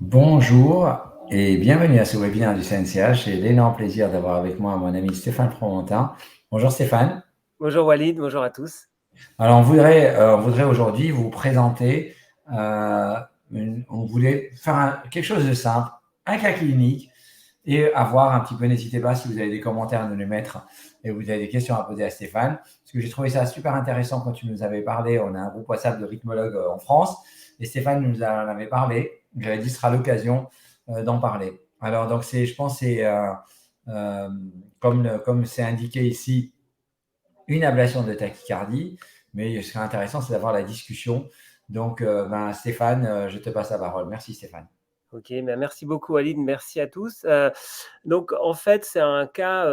Bonjour et bienvenue à ce webinaire du CNCH. J'ai l'énorme plaisir d'avoir avec moi mon ami Stéphane Fromentin. Bonjour Stéphane. Bonjour Walid, bonjour à tous. Alors on voudrait aujourd'hui vous présenter, euh, on voulait faire quelque chose de simple, un cas clinique et avoir un petit peu, n'hésitez pas si vous avez des commentaires à nous les mettre et vous avez des questions à poser à Stéphane, parce que j'ai trouvé ça super intéressant quand tu nous avais parlé. On a un groupe WhatsApp de rythmologues en France et Stéphane nous en avait parlé. J'avais dit ce sera l'occasion d'en parler. Alors donc je pense c'est comme c'est indiqué ici, une ablation de tachycardie, mais ce qui est intéressant c'est d'avoir la discussion. Donc Stéphane, je te passe la parole. Merci Stéphane. Ok, merci beaucoup Walid, merci à tous. Donc en fait c'est un cas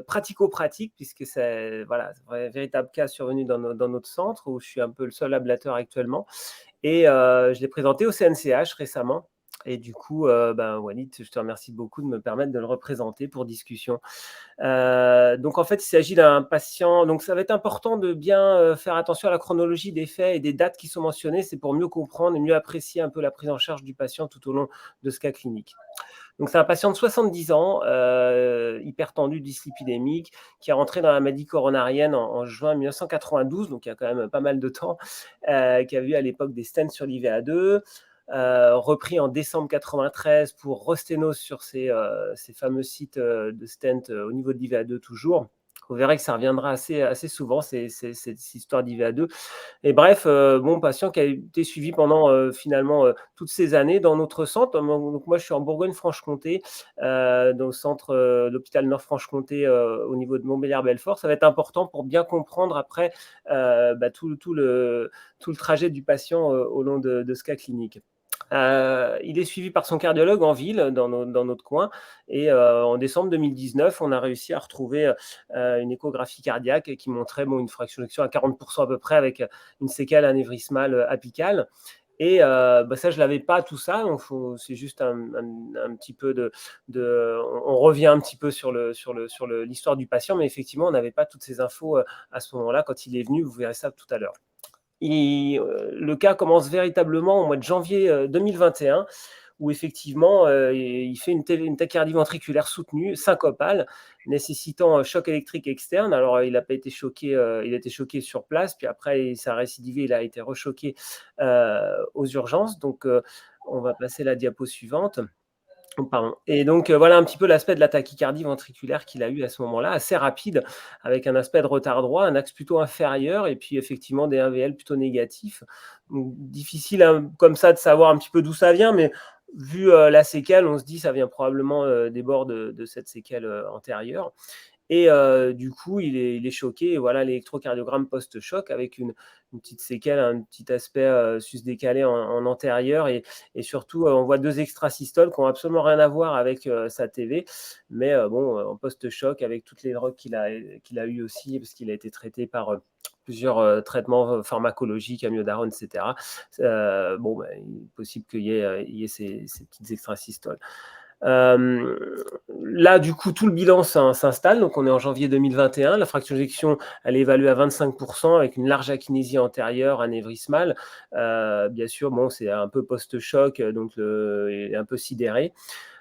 pratico-pratique puisque c'est voilà, un véritable cas survenu dans notre centre où je suis un peu le seul ablateur actuellement et je l'ai présenté au CNCH récemment. Et du coup, Walid, je te remercie beaucoup de me permettre de le représenter pour discussion. Donc en fait, il s'agit d'un patient. Donc ça va être important de bien faire attention à la chronologie des faits et des dates qui sont mentionnées. C'est pour mieux comprendre et mieux apprécier un peu la prise en charge du patient tout au long de ce cas clinique. Donc c'est un patient de 70 ans, hypertendu, dyslipidémique, qui est rentré dans la maladie coronarienne en juin 1992, donc il y a quand même pas mal de temps, qui a eu à l'époque des stents sur l'IVA2, repris en décembre 93 pour resténose sur ces fameux sites de stent au niveau de l'IVA2 toujours. Vous verrez que ça reviendra assez souvent, cette histoire d'IVA2. Et bref, bon patient qui a été suivi pendant finalement toutes ces années dans notre centre. Donc moi, je suis en Bourgogne-Franche-Comté, dans le centre, l'hôpital Nord-Franche-Comté, au niveau de Montbéliard-Belfort. Ça va être important pour bien comprendre après tout le trajet du patient au long de ce cas clinique. Il est suivi par son cardiologue en ville, dans notre coin. Et en décembre 2019, on a réussi à retrouver une échographie cardiaque qui montrait une fraction d'éjection à 40% à peu près, avec une séquelle anévrismale apicale. Et ça, je l'avais pas tout ça, donc c'est juste un petit peu on revient un petit peu sur l'histoire du patient, mais effectivement, on n'avait pas toutes ces infos à ce moment-là quand il est venu. Vous verrez ça tout à l'heure. Le cas commence véritablement au mois de janvier 2021, où effectivement, il fait une tachycardie ventriculaire soutenue, syncopale, nécessitant un choc électrique externe. Alors, il a pas été choqué, il a été choqué sur place, puis après, ça a récidivé, il a été rechoqué aux urgences. Donc, on va passer à la diapo suivante. Pardon. Et donc, voilà un petit peu l'aspect de la tachycardie ventriculaire qu'il a eu à ce moment-là, assez rapide, avec un aspect de retard droit, un axe plutôt inférieur, et puis effectivement des 1VL plutôt négatifs. Donc, difficile comme ça de savoir un petit peu d'où ça vient, mais vu la séquelle, on se dit ça vient probablement des bords de cette séquelle antérieure. Et du coup, il est choqué. Et voilà l'électrocardiogramme post-choc avec une petite séquelle, un petit aspect sus-décalé en antérieur. Et surtout, on voit 2 extrasystoles qui n'ont absolument rien à voir avec sa TV. Mais en post-choc, avec toutes les drogues qu'il a eu aussi, parce qu'il a été traité par plusieurs traitements pharmacologiques, amiodarone, etc. Il est possible qu'il y ait ces petites extrasystoles. Là, du coup, tout le bilan s'installe. Donc, on est en janvier 2021. La fraction d'éjection, elle est évaluée à 25%, avec une large akinésie antérieure anévrismale. Bien sûr, c'est un peu post-choc, donc il est un peu sidéré.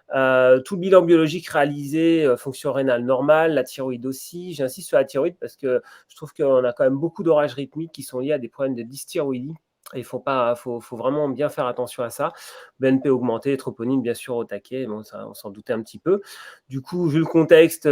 Tout le bilan biologique réalisé, fonction rénale normale, la thyroïde aussi. J'insiste sur la thyroïde parce que je trouve qu'on a quand même beaucoup d'orages rythmiques qui sont liés à des problèmes de dysthyroïdie. Et il faut vraiment bien faire attention à ça. BNP augmenté, troponine bien sûr au taquet, ça, on s'en doutait un petit peu. Du coup, vu le contexte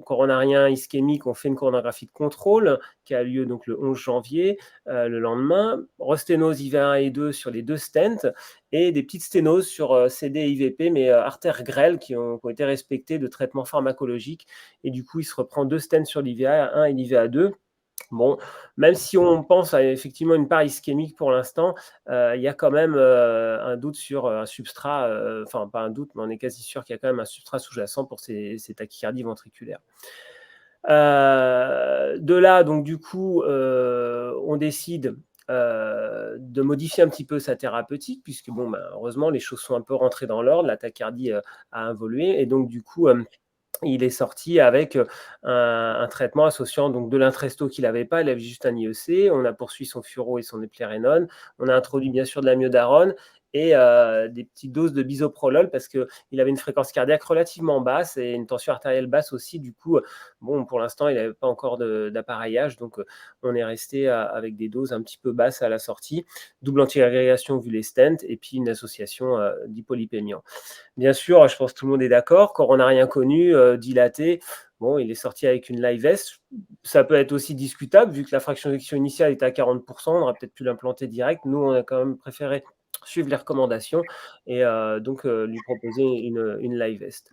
coronarien ischémique, on fait une coronographie de contrôle qui a lieu donc le 11 janvier, le lendemain. Resténose IV1 et 2 sur les 2 stents, et des petites sténoses sur CD et IVP, mais artères grêles qui ont été respectées de traitement pharmacologique. Et du coup, il se reprend 2 stents sur l'IVA1 et l'IVA2. Bon, même si on pense à effectivement une part ischémique pour l'instant, il y a quand même un doute sur un substrat, enfin pas un doute, mais on est quasi sûr qu'il y a quand même un substrat sous-jacent pour ces tachycardies ventriculaires. De là, donc du coup, on décide de modifier un petit peu sa thérapeutique, puisque heureusement, les choses sont un peu rentrées dans l'ordre, la tachycardie a évolué, et donc du coup, il est sorti avec un traitement associant donc de l'Intresto qu'il n'avait pas, il avait juste un IEC. On a poursuivi son furo et son éplérénone. On a introduit bien sûr de l'amiodarone et des petites doses de bisoprolol parce qu'il avait une fréquence cardiaque relativement basse et une tension artérielle basse aussi. Du coup, bon, pour l'instant, il n'avait pas encore d'appareillage, donc on est resté avec des doses un petit peu basses à la sortie, double antiagrégation vu les stents et puis une association d'hypolipémiant. Bien sûr, je pense que tout le monde est d'accord, quand on n'a rien connu, dilaté, bon, il est sorti avec une live vest. Ça peut être aussi discutable, vu que la fraction d'éjection initiale était à 40%, on aurait peut-être pu l'implanter direct. Nous, on a quand même préféré suivre les recommandations et donc lui proposer une live vest.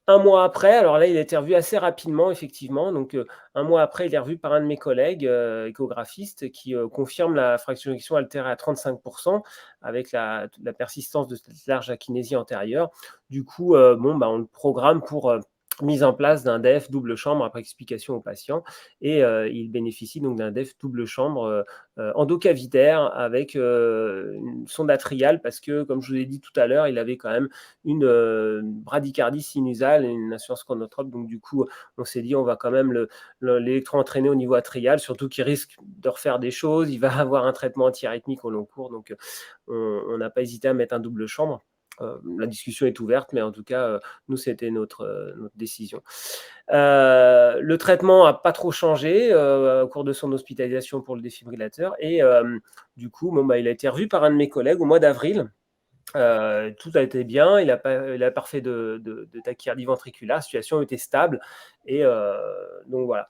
Un mois après, alors là, il a été revu assez rapidement, effectivement. Donc, un mois après, il est revu par un de mes collègues échographistes qui confirme la fraction d'éjection altérée à 35% avec la persistance de cette large akinésie antérieure. Du coup, bon, on le programme pour mise en place d'un DEF double chambre après explication au patient. Et il bénéficie donc d'un DEF double chambre endocavitaire avec une sonde atriale parce que, comme je vous l'ai dit tout à l'heure, il avait quand même une bradycardie sinusale et une insuffisance chronotrope. Donc, du coup, on s'est dit, on va quand même l'électro-entraîner au niveau atrial, surtout qu'il risque de refaire des choses. Il va avoir un traitement antiarythmique au long cours. Donc, on n'a pas hésité à mettre un double chambre. La discussion est ouverte, mais en tout cas, nous, c'était notre décision. Le traitement n'a pas trop changé au cours de son hospitalisation pour le défibrillateur. Et du coup, il a été revu par un de mes collègues au mois d'avril. Tout a été bien, il a pas fait de tachycardie ventriculaire, la situation était stable et donc voilà.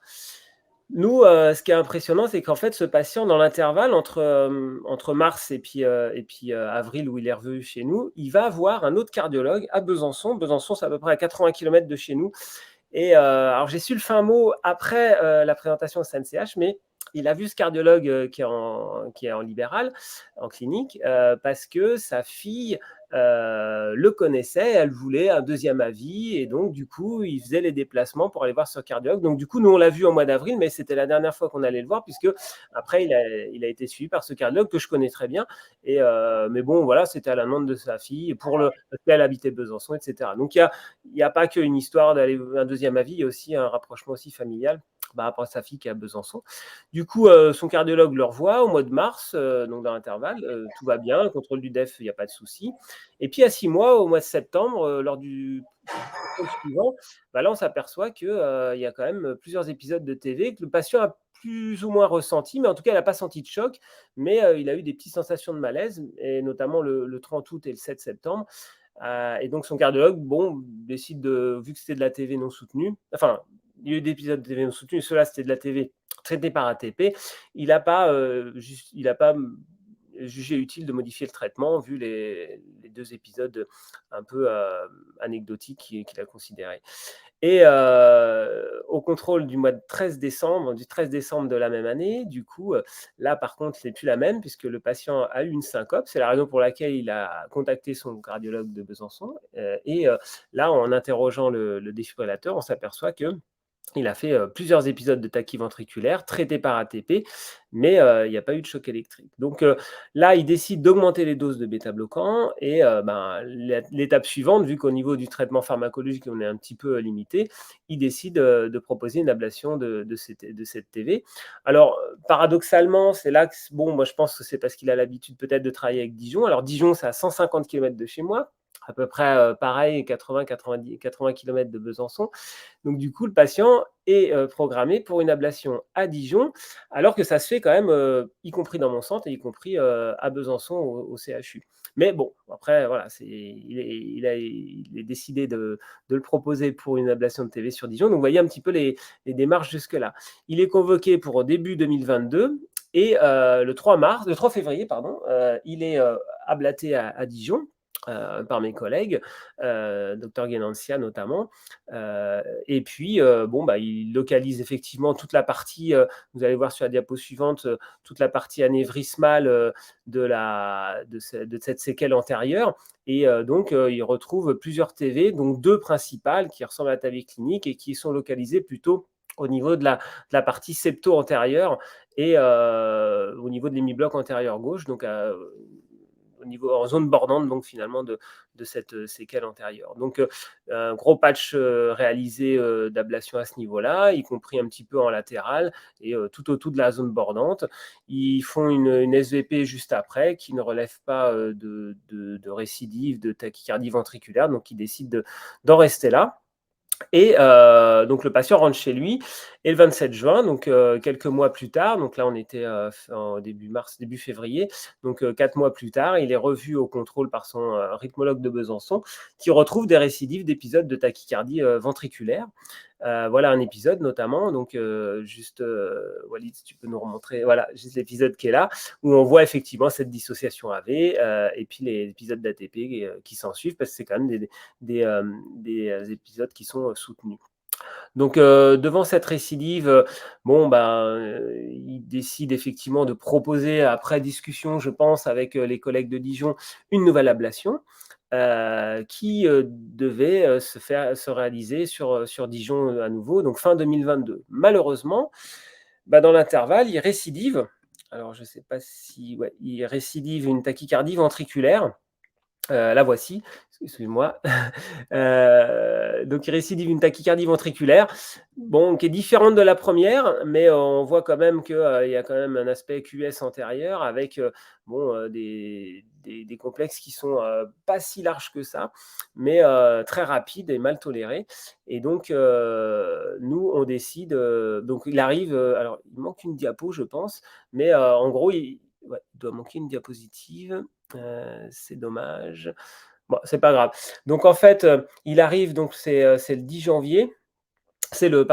Nous, ce qui est impressionnant, c'est qu'en fait, ce patient, dans l'intervalle entre mars et puis avril, où il est revenu chez nous, il va voir un autre cardiologue à Besançon. Besançon, c'est à peu près à 80 km de chez nous. Et alors, j'ai su le fin mot après la présentation au CNCH, mais il a vu ce cardiologue qui est en libéral, en clinique, parce que sa fille le connaissait, elle voulait un deuxième avis, et donc du coup, il faisait les déplacements pour aller voir ce cardiologue. Donc du coup, nous, on l'a vu au mois d'avril, mais c'était la dernière fois qu'on allait le voir, puisque après, il a été suivi par ce cardiologue que je connais très bien. Et, mais bon, voilà, c'était à la demande de sa fille, parce qu'elle habitait Besançon, etc. Donc il n'y a pas qu'une histoire d'aller un deuxième avis, il y a aussi un rapprochement aussi familial par rapport à sa fille qui est à Besançon. Du coup, son cardiologue le revoit au mois de mars, donc dans l'intervalle, tout va bien, le contrôle du DEF, il n'y a pas de souci. Et puis à 6 mois, au mois de septembre, lors du contrôle suivant, là on s'aperçoit qu'il y a quand même plusieurs épisodes de TV que le patient a plus ou moins ressenti, mais en tout cas, il n'a pas senti de choc, mais il a eu des petites sensations de malaise, et notamment le 30 août et le 7 septembre. Et donc son cardiologue, décide vu que c'était de la TV non soutenue, enfin, il y a eu des épisodes de TV non soutenus, ceux-là c'était de la TV traitée par ATP, il n'a pas jugé utile de modifier le traitement vu les deux épisodes un peu anecdotiques qu'il a considérés. Et au contrôle du 13 décembre de la même année, du coup, là par contre, ce n'est plus la même puisque le patient a eu une syncope. C'est la raison pour laquelle il a contacté son cardiologue de Besançon. Et là, en interrogeant le défibrillateur, on s'aperçoit que il a fait plusieurs épisodes de tachy ventriculaire traités par ATP, mais il n'y a pas eu de choc électrique. Donc là, il décide d'augmenter les doses de bêta-bloquants et l'étape suivante, vu qu'au niveau du traitement pharmacologique, on est un petit peu limité, il décide de proposer une ablation de cette TV. Alors, paradoxalement, c'est là que, moi je pense que c'est parce qu'il a l'habitude peut-être de travailler avec Dijon. Alors Dijon, c'est à 150 km de chez moi, à peu près pareil, 80 km de Besançon. Donc, du coup, le patient est programmé pour une ablation à Dijon, alors que ça se fait quand même, y compris dans mon centre et y compris à Besançon au CHU. Mais bon, après, voilà, il est décidé de le proposer pour une ablation de TV sur Dijon. Donc, vous voyez un petit peu les démarches jusque-là. Il est convoqué pour début 2022 et le 3 février, il est ablaté à Dijon. Par mes collègues, Dr Guénancia notamment. Et puis, il localise effectivement toute la partie, vous allez voir sur la diapo suivante, toute la partie anévrismale de cette séquelle antérieure. Et donc, il retrouve plusieurs TV, donc 2 principales qui ressemblent à la TV clinique et qui sont localisées plutôt au niveau de la partie septo-antérieure et au niveau de l'hémibloc antérieur gauche, donc au niveau, en zone bordante, donc finalement de cette séquelle antérieure. Donc un gros patch réalisé d'ablation à ce niveau-là, y compris un petit peu en latéral et tout autour de la zone bordante. Ils font une SVP juste après qui ne relève pas de récidive, de tachycardie ventriculaire, donc ils décident d'en rester là. Et donc le patient rentre chez lui et le 27 juin, donc quelques mois plus tard, donc là on était en début mars, début février, donc 4 mois plus tard, il est revu au contrôle par son rythmologue de Besançon qui retrouve des récidives d'épisodes de tachycardie ventriculaire. Voilà un épisode notamment, donc juste Walid, si tu peux nous remontrer, voilà, juste l'épisode qui est là, où on voit effectivement cette dissociation AV et puis les épisodes d'ATP qui s'en suivent, parce que c'est quand même des épisodes qui sont soutenus. Donc devant cette récidive, il décide effectivement de proposer, après discussion, je pense, avec les collègues de Dijon, une nouvelle ablation qui devait se réaliser sur Dijon à nouveau, donc fin 2022. Malheureusement, dans l'intervalle, il récidive. Alors je ne sais pas si... Ouais, il récidive une tachycardie ventriculaire. La voici, excuse-moi. Donc il récidive une tachycardie ventriculaire, qui est différente de la première, mais on voit quand même qu'il y a quand même un aspect QS antérieur avec des complexes qui sont pas si larges que ça, mais très rapides et mal tolérés. Et donc nous on décide, donc il arrive, alors il manque une diapo je pense, mais en gros il doit manquer une diapositive. C'est dommage. Bon, c'est pas grave. Donc en fait, il arrive, donc c'est le 10 janvier. C'est au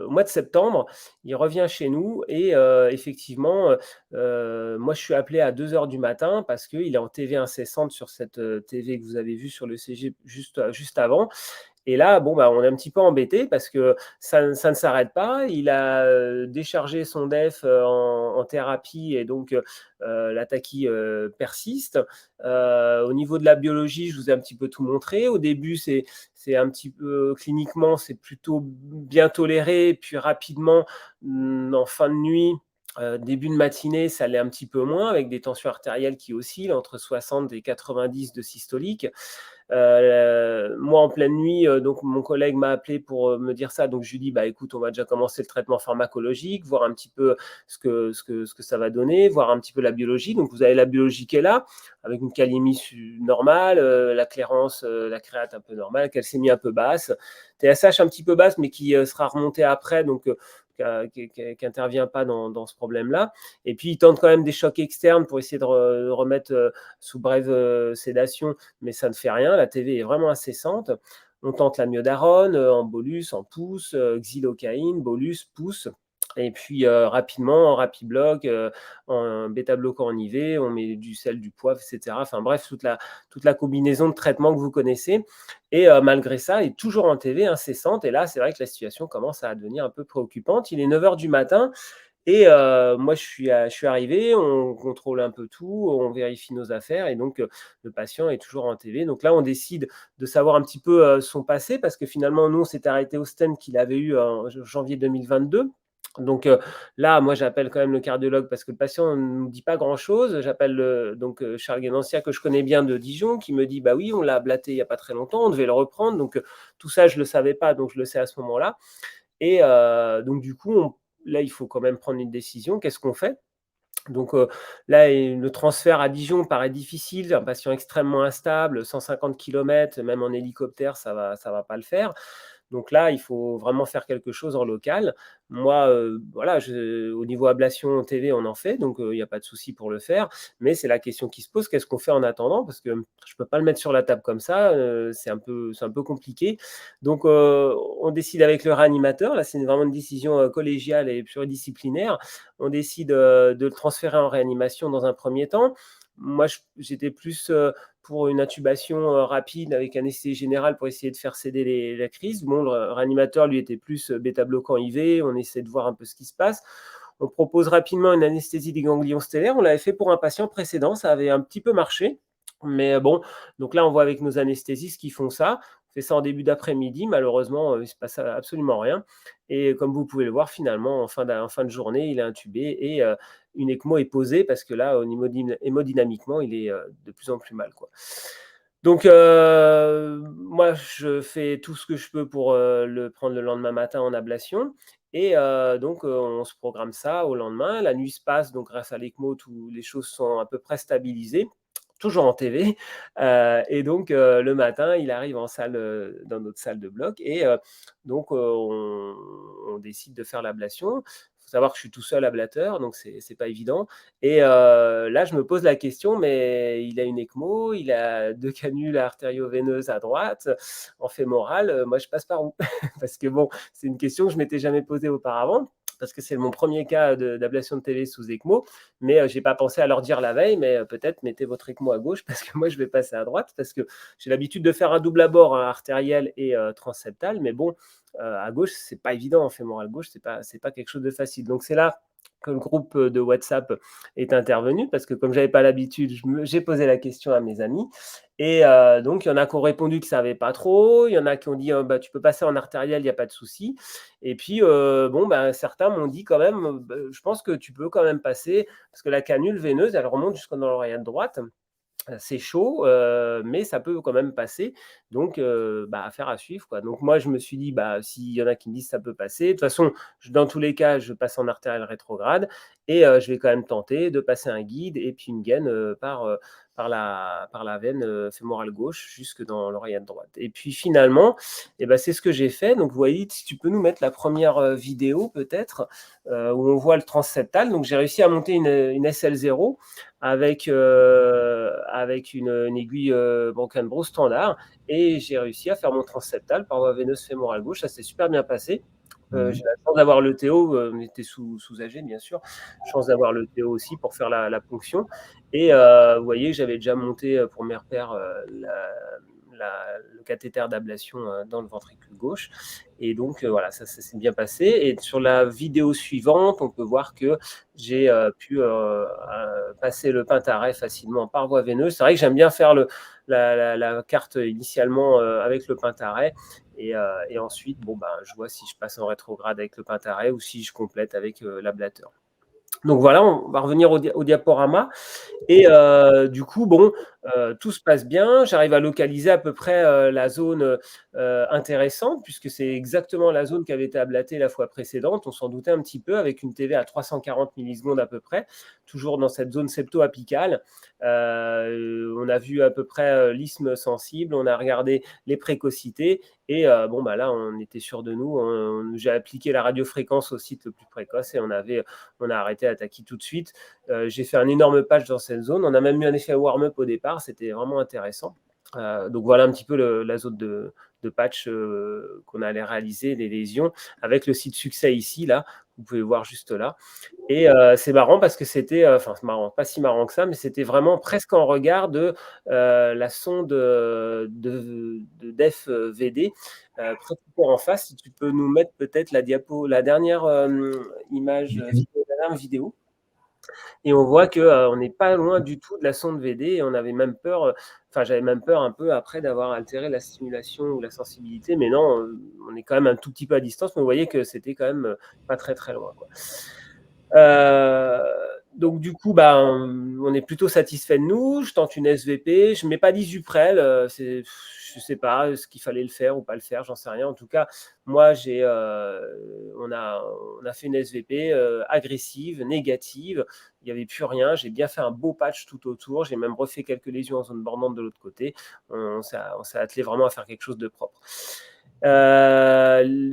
mois de septembre. Il revient chez nous et effectivement, moi je suis appelé à 2 heures du matin parce qu'il est en TV incessante sur cette TV que vous avez vue sur le CG juste avant. Et là, on est un petit peu embêté parce que ça ne s'arrête pas. Il a déchargé son DEF en thérapie et donc la tachy persiste. Au niveau de la biologie, je vous ai un petit peu tout montré. Au début, c'est un petit peu cliniquement, c'est plutôt bien toléré. Puis rapidement, en fin de nuit, début de matinée, ça l'est un petit peu moins, avec des tensions artérielles qui oscillent entre 60 et 90 de systolique. Moi, en pleine nuit, donc mon collègue m'a appelé pour me dire ça. Donc je lui dis, écoute, on va déjà commencer le traitement pharmacologique, voir un petit peu ce que ça va donner, voir un petit peu la biologie. Donc vous avez la biologie qui est là, avec une kaliémie normale, la clairance, la créate un peu normale, calcémie un peu basse, TSH un petit peu basse, mais qui sera remontée après, donc qui n'intervient pas dans ce problème-là. Et puis, il tente quand même des chocs externes pour essayer de remettre sous brève sédation, mais ça ne fait rien. La TV est vraiment incessante. On tente la myodarone en bolus, en pouce, xylocaïne, bolus, pouce. Et puis rapidement, en rapibloc, en bêta-bloquant en IV, on met du sel, du poivre, etc. Enfin bref, toute la combinaison de traitements que vous connaissez. Et malgré ça, il est toujours en TV incessante. Et là, c'est vrai que la situation commence à devenir un peu préoccupante. Il est 9 h du matin. Et moi, je suis arrivé, on contrôle un peu tout, on vérifie nos affaires et donc le patient est toujours en TV. Donc là, on décide de savoir un petit peu son passé parce que finalement, nous, on s'est arrêté au stent qu'il avait eu en janvier 2022. Donc là, moi, j'appelle quand même le cardiologue parce que le patient ne nous dit pas grand-chose. J'appelle Charles Guénancia, que je connais bien de Dijon, qui me dit, oui, on l'a ablaté il n'y a pas très longtemps, on devait le reprendre. Donc tout ça, je ne le savais pas, donc je le sais à ce moment-là. Et donc du coup, là, il faut quand même prendre une décision. Qu'est-ce qu'on fait ? Donc là, le transfert à Dijon paraît difficile. Un patient extrêmement instable, 150 km, même en hélicoptère, ça va pas le faire. Donc là, il faut vraiment faire quelque chose en local. Moi, au niveau ablation TV, on en fait, donc il n'y a pas de souci pour le faire. Mais c'est la question qui se pose, qu'est-ce qu'on fait en attendant ? Parce que je ne peux pas le mettre sur la table comme ça, c'est un peu compliqué. Donc on décide avec le réanimateur, là c'est vraiment une décision collégiale et pluridisciplinaire. On décide de le transférer en réanimation dans un premier temps. Moi, j'étais plus pour une intubation rapide avec anesthésie générale pour essayer de faire céder la crise. Le réanimateur, lui, était plus bêta-bloquant IV. On essaie de voir un peu ce qui se passe. On propose rapidement une anesthésie des ganglions stellaires. On l'avait fait pour un patient précédent. Ça avait un petit peu marché. Mais bon, donc là, on voit avec nos anesthésistes qui font ça. fait ça en début d'après-midi. Malheureusement, il se passe absolument rien. Et comme vous pouvez le voir, finalement, en fin de journée, il est intubé et une ECMO est posée parce que là, au niveau hémodynamiquement, il est de plus en plus mal, quoi. Donc, moi, je fais tout ce que je peux pour le prendre le lendemain matin en ablation. Et donc, on se programme ça au lendemain. La nuit se passe, donc grâce à l'ECMO, tout les choses sont à peu près stabilisées, toujours en TV. Et donc, le matin, il arrive en salle, dans notre salle de bloc et donc, on décide de faire l'ablation. Il faut savoir que je suis tout seul ablateur, donc c'est pas évident. Et là, je me pose la question, mais il a une ECMO, il a 2 canules artério-veineuses à droite, en fémorale, moi je passe par où? Parce que bon, c'est une question que je m'étais jamais posée auparavant, parce que c'est mon premier cas d'ablation de télé sous ECMO, mais j'ai pas pensé à leur dire la veille, mais peut-être mettez votre ECMO à gauche parce que moi je vais passer à droite, parce que j'ai l'habitude de faire un double abord, hein, artériel et transseptal, mais bon, à gauche, c'est pas évident, en fémoral gauche, c'est pas quelque chose de facile. Donc c'est là que le groupe de WhatsApp est intervenu, parce que comme j'avais pas l'habitude, j'ai posé la question à mes amis. Et donc il y en a qui ont répondu qu'ils savaient pas trop, il y en a qui ont dit bah, tu peux passer en artériel, il n'y a pas de souci. Et puis bon, bah, certains m'ont dit quand même, bah, je pense que tu peux quand même passer, parce que la canule veineuse, elle remonte jusqu'en dans l'oreillette droite. C'est chaud, mais ça peut quand même passer. Donc, bah, affaire à suivre, quoi. Donc moi, je me suis dit, bah, s'il y en a qui me disent ça peut passer, de toute façon, dans tous les cas, je passe en artérielle rétrograde et je vais quand même tenter de passer un guide et puis une gaine par la veine fémorale gauche jusque dans l'oreillette droite. Et puis finalement, eh ben, c'est ce que j'ai fait. Donc vous voyez, si tu peux nous mettre la première vidéo peut-être, où on voit le transseptal. Donc j'ai réussi à monter une SL0 avec une aiguille Broken Bro standard, et j'ai réussi à faire mon transseptal par voie veineuse fémorale gauche. Ça s'est super bien passé. J'ai la chance d'avoir le Théo, on était sous-âgé bien sûr, chance d'avoir le Théo aussi pour faire la ponction. Et vous voyez, j'avais déjà monté pour mes repères le cathéter d'ablation dans le ventricule gauche. Et donc voilà, ça s'est bien passé. Et sur la vidéo suivante, on peut voir que j'ai pu passer le Pentaray facilement par voie veineuse. C'est vrai que j'aime bien faire la carte initialement avec le Pentaray. Et ensuite, bon, ben, je vois si je passe en rétrograde avec le Pentaray ou si je complète avec l'ablateur. Donc voilà, on va revenir au diaporama. Et du coup, bon, tout se passe bien. J'arrive à localiser à peu près la zone intéressante, puisque c'est exactement la zone qui avait été ablatée la fois précédente. On s'en doutait un petit peu, avec une TV à 340 millisecondes à peu près, toujours dans cette zone septo-apicale. On a vu à peu près l'isthme sensible, on a regardé les précocités. Et bon, bah là, on était sûr de nous. J'ai appliqué la radiofréquence au site le plus précoce et on a arrêté à Taki tout de suite. J'ai fait un énorme patch dans cette zone. On a même eu un effet warm-up au départ. C'était vraiment intéressant. Donc voilà un petit peu la zone de patch qu'on allait réaliser, les lésions, avec le site succès ici, là. Vous pouvez voir juste là. Et c'est marrant parce que c'était, enfin c'est marrant, pas si marrant que ça, mais c'était vraiment presque en regard de la sonde DEF VD, pratiquement en face. Si tu peux nous mettre peut-être la dernière image, la dernière vidéo. Et on voit qu'on n'est pas loin du tout de la sonde VD, et on avait même peur, enfin j'avais même peur un peu après d'avoir altéré la stimulation ou la sensibilité, mais non, on est quand même un tout petit peu à distance, mais vous voyez que c'était quand même pas très très loin, quoi. Donc du coup, bah, on est plutôt satisfait de nous. Je tente une SVP, je ne mets pas d'Isuprel, je ne sais pas ce qu'il fallait le faire ou pas le faire, j'en sais rien. En tout cas, moi, on a fait une SVP agressive, négative. Il n'y avait plus rien. J'ai bien fait un beau patch tout autour. J'ai même refait quelques lésions en zone bordante de l'autre côté. On s'est attelé vraiment à faire quelque chose de propre.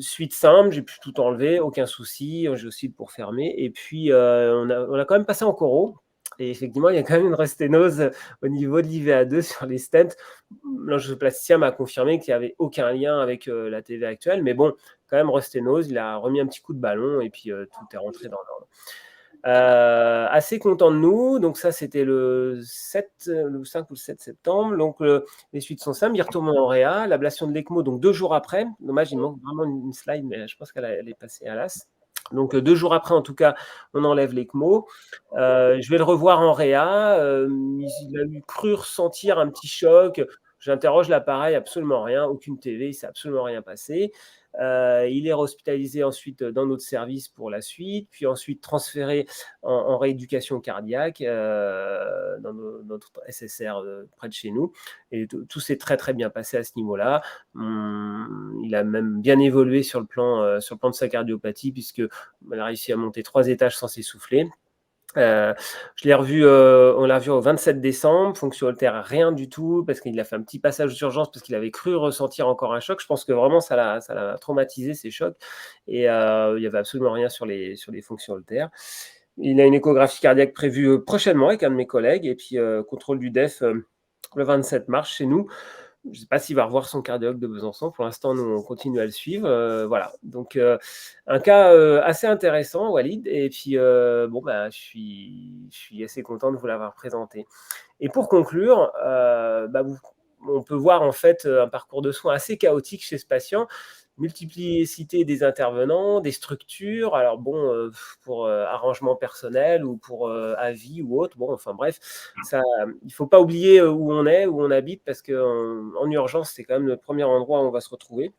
Suite simple, j'ai pu tout enlever, aucun souci, j'ai aussi pour fermer. Et puis, on a quand même passé en choro. Et effectivement, il y a quand même une resténose au niveau de l'IVA2 sur les stents. L'angioplasticien m'a confirmé qu'il n'y avait aucun lien avec la TV actuelle. Mais bon, quand même, resténose, il a remis un petit coup de ballon et puis tout est rentré dans l'ordre. Assez content de nous. Donc ça, c'était le 5 ou le 7 septembre. Donc les suites sont simples. Il retourne en réa. L'ablation de l'ECMO, donc 2 jours après. Dommage, il manque vraiment une slide, mais je pense qu'elle est passée à l'as. Donc 2 jours après, en tout cas, on enlève l'ECMO. Je vais le revoir en réa. Il a cru ressentir un petit choc. J'interroge l'appareil, absolument rien, aucune TV, il ne s'est absolument rien passé. Il est hospitalisé ensuite dans notre service pour la suite, puis ensuite transféré en rééducation cardiaque dans notre SSR près de chez nous. Et tout s'est très très bien passé à ce niveau-là. Il a même bien évolué sur le plan de sa cardiopathie, puisqu'il a réussi à monter 3 étages sans s'essouffler. On l'a revu au 27 décembre, fonction Holter, rien du tout, parce qu'il a fait un petit passage d'urgence parce qu'il avait cru ressentir encore un choc. Je pense que vraiment ça l'a traumatisé, ces chocs, et il n'y avait absolument rien sur les fonctions Holter. Il a une échographie cardiaque prévue prochainement avec un de mes collègues, et puis contrôle du DEF le 27 mars chez nous. Je ne sais pas s'il va revoir son cardiologue de Besançon. Pour l'instant, nous, on continue à le suivre. Voilà. Donc, un cas assez intéressant, Walid. Et puis, je suis assez content de vous l'avoir présenté. Et pour conclure, on peut voir en fait un parcours de soins assez chaotique chez ce patient. Multiplicité des intervenants, des structures, alors bon, pour arrangement personnel ou pour avis ou autre, bon, enfin bref, ça, il ne faut pas oublier où on est, où on habite, parce qu'en urgence, c'est quand même le premier endroit où on va se retrouver.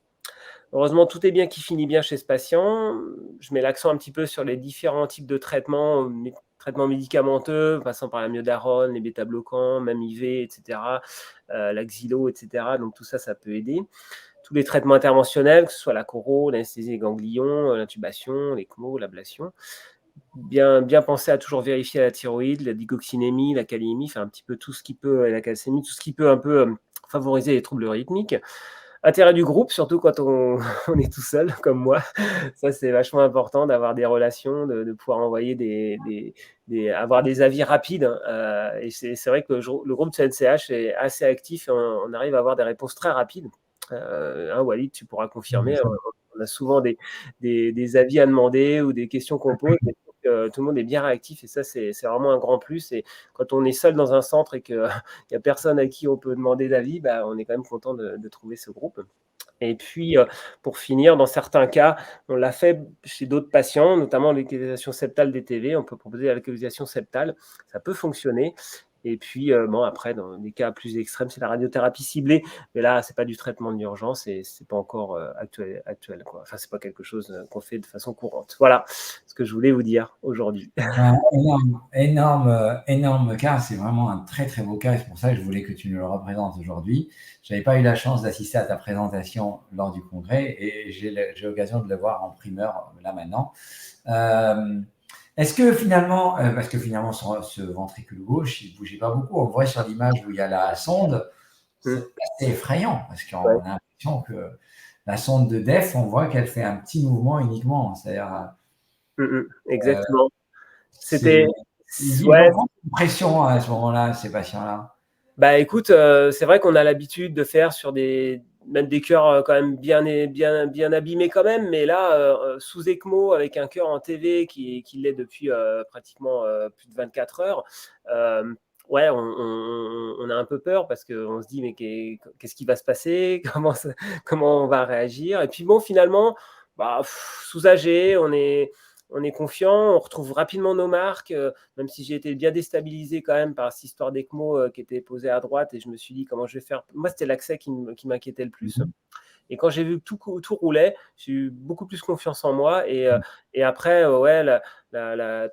Heureusement, tout est bien qui finit bien chez ce patient. Je mets l'accent un petit peu sur les différents types de traitements, traitements médicamenteux, passant par la myodarone, les bêta-bloquants, même IV, etc., la xylo, etc. Donc tout ça, ça peut aider. Tous les traitements interventionnels, que ce soit la choro, l'anesthésie des ganglions, l'intubation, l'ECMO, l'ablation. Bien penser à toujours vérifier la thyroïde, la digoxinémie, la kaliémie, enfin un petit peu tout ce qui peut, la calcémie, tout ce qui peut un peu favoriser les troubles rythmiques. Intérêt du groupe, surtout quand on est tout seul, comme moi. Ça, c'est vachement important d'avoir des relations, de pouvoir envoyer avoir des avis rapides. Et c'est vrai que le groupe de CNCH est assez actif et on arrive à avoir des réponses très rapides. Walid, tu pourras confirmer. On a souvent des avis à demander ou des questions qu'on pose. Tout le monde est bien réactif, et ça, c'est vraiment un grand plus. Et quand on est seul dans un centre et qu'il n'y a personne à qui on peut demander d'avis, on est quand même content de trouver ce groupe. Et puis, pour finir, dans certains cas, on l'a fait chez d'autres patients, notamment l'alcalisation septale DTV. On peut proposer l'alcalisation septale, ça peut fonctionner. Et puis, après, dans des cas plus extrêmes, c'est la radiothérapie ciblée. Mais là, ce n'est pas du traitement d'urgence et ce n'est pas encore actuel, quoi. Enfin, ce n'est pas quelque chose qu'on fait de façon courante. Voilà ce que je voulais vous dire aujourd'hui. Énorme cas. C'est vraiment un très, très beau cas. C'est pour ça que je voulais que tu nous le représentes aujourd'hui. Je n'avais pas eu la chance d'assister à ta présentation lors du congrès et j'ai l'occasion de le voir en primeur là maintenant. Est-ce que finalement, parce que finalement, ce ventricule gauche, il ne bougeait pas beaucoup. On voit sur l'image où il y a la sonde, c'est assez effrayant parce qu'on a l'impression que la sonde de DEF, on voit qu'elle fait un petit mouvement uniquement. C'est-à-dire, exactement. C'était. Ils ont une pression à ce moment-là, ces patients-là. Écoute, c'est vrai qu'on a l'habitude de faire sur même des cœurs quand même bien abîmés quand même, mais là, sous ECMO, avec un cœur en TV qui l'est depuis pratiquement plus de 24 heures, on a un peu peur parce qu'on se dit, mais qu'est-ce qui va se passer? Comment on va réagir? Et puis bon, finalement, soulagé, on est confiant, on retrouve rapidement nos marques, même si j'ai été bien déstabilisé quand même par cette histoire d'ECMO qui était posée à droite, et je me suis dit comment je vais faire. Moi, c'était l'accès qui m'inquiétait le plus. Et quand j'ai vu que tout roulait, j'ai eu beaucoup plus confiance en moi. Et après,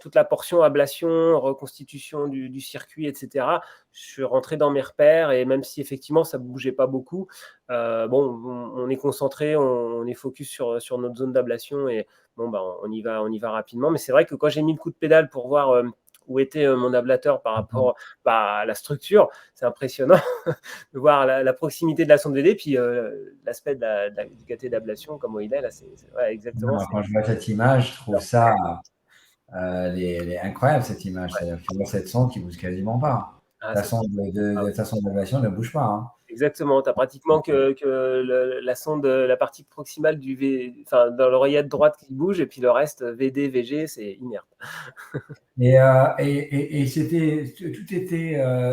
toute la portion ablation, reconstitution du circuit, etc., je suis rentré dans mes repères. Et même si effectivement, ça ne bougeait pas beaucoup, on est concentré, on est focus sur notre zone d'ablation. Et on y va rapidement. Mais c'est vrai que quand j'ai mis le coup de pédale pour voir où était mon ablateur par rapport à la structure, c'est impressionnant de voir la proximité de la sonde VD, puis l'aspect du cathé d'ablation, comme il est là, c'est exactement. Quand je vois cette image, je trouve ça incroyable, cette image. C'est-à-dire que cette sonde qui ne bouge quasiment pas. Ta sonde d'ablation ne bouge pas. Hein. Exactement, tu as pratiquement que la sonde, la partie proximale dans l'oreillette droite qui bouge, et puis le reste, VD, VG, c'est inerte. Et c'était, tout était,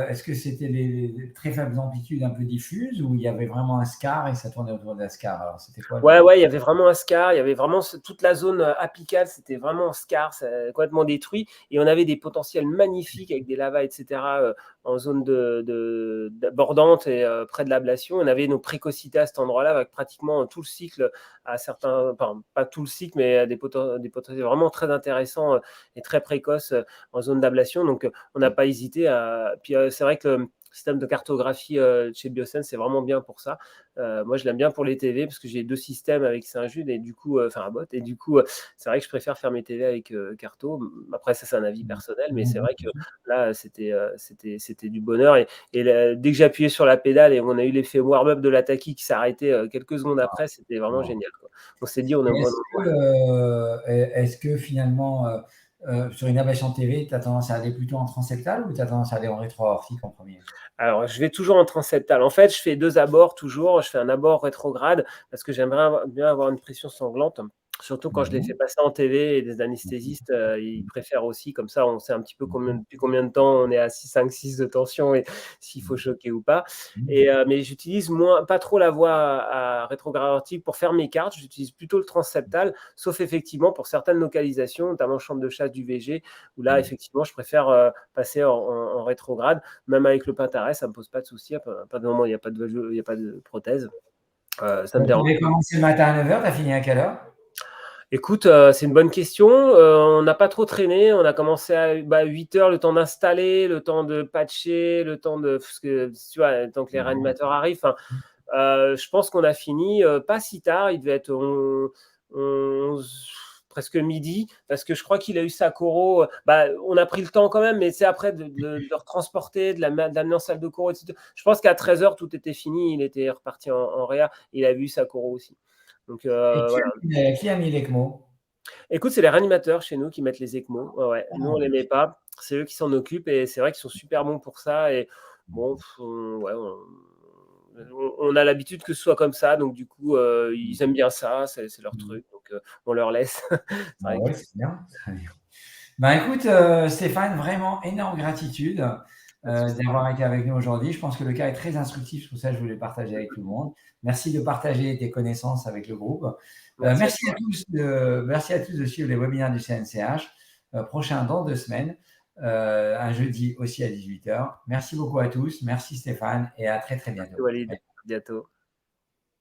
est-ce que c'était les très faibles amplitudes un peu diffuses ou il y avait vraiment un SCAR et ça tournait autour d'un SCAR? Alors, c'était quoi Ouais, ouais, il y avait vraiment un SCAR, il y avait vraiment toute la zone apicale, c'était vraiment un SCAR, ça a complètement détruit. Et on avait des potentiels magnifiques avec des lavas, etc., en zone bordante et près de l'ablation. On avait nos précocités à cet endroit-là avec pratiquement tout le cycle à certains, enfin, pas tout le cycle, mais des potentiels vraiment très intéressants et très précoces en zone d'ablation. Donc, on n'a pas hésité à. Puis, c'est vrai que le système de cartographie chez Biosense, c'est vraiment bien pour ça. Moi, je l'aime bien pour les TV parce que j'ai 2 systèmes avec Saint-Jude et du coup, enfin, un bot et du coup, c'est vrai que je préfère faire mes TV avec Carto. Après ça, c'est un avis personnel, mais c'est vrai que là, c'était du bonheur et dès que j'ai appuyé sur la pédale et on a eu l'effet warm-up de la Taki qui s'est arrêté quelques secondes après, c'était vraiment génial, quoi. On s'est dit: «On est au bon endroit». Est-ce que finalement, sur une ablation TV, tu as tendance à aller plutôt en transseptal ou tu as tendance à aller en rétro-aortique en premier? Alors, je vais toujours en transseptal. En fait, je fais 2 abords toujours. Je fais un abord rétrograde parce que j'aimerais bien avoir une pression sanglante, surtout quand je les fais Mhm. passer en TV et des anesthésistes, ils préfèrent aussi. Comme ça, on sait un petit peu depuis combien de temps on est à 6, 5, 6 de tension et s'il faut choquer ou pas. Mais j'utilise pas trop la voie à rétrograde aortique pour faire mes cartes. J'utilise plutôt le transseptal, sauf effectivement pour certaines localisations, notamment chambre de chasse du VG, où là, effectivement, je préfère passer en rétrograde. Même avec le Pintarès, ça ne me pose pas de souci. À partir du moment où il n'y a pas de prothèse, ça me Tu dérange avais pas. commencé le matin à 9h, tu as fini à quelle heure? Écoute, c'est une bonne question. On n'a pas trop traîné. On a commencé à 8 heures, le temps d'installer, le temps de patcher, le temps de. Parce que tu vois, le temps que les réanimateurs arrivent. Enfin, je pense qu'on a fini pas si tard. Il devait être 11, presque midi, parce que je crois qu'il a eu sa coro. On a pris le temps quand même, mais c'est après de le retransporter, de l'amener en salle de coro, etc. Je pense qu'à 13 heures, tout était fini. Il était reparti en réa. Il a eu sa coro aussi. Donc Et voilà. qui a mis l'ECMO? Écoute, c'est les réanimateurs chez nous qui mettent les ECMO. Ouais, ouais. Nous, on Ah, les met pas. C'est eux qui s'en occupent et c'est vrai qu'ils sont super bons pour ça. Et bon, ouais, on a l'habitude que ce soit comme ça. Donc, du coup, ils aiment bien ça. C'est leur truc. Donc, on leur laisse. C'est ah vrai que. ouais, c'est bien. Très bien. Ben, écoute, Stéphane, vraiment énorme gratitude Pas de souci. d'avoir été avec nous aujourd'hui. Je pense que le cas est très instructif, pour ça je voulais partager avec tout le monde. Merci de partager tes connaissances avec le groupe. Merci à toi. Merci à tous de suivre les webinaires du CNCH. Prochain dans 2 semaines, un jeudi aussi à 18h. Merci beaucoup à tous. Merci Stéphane et à très très Merci bientôt. Walid. À bientôt.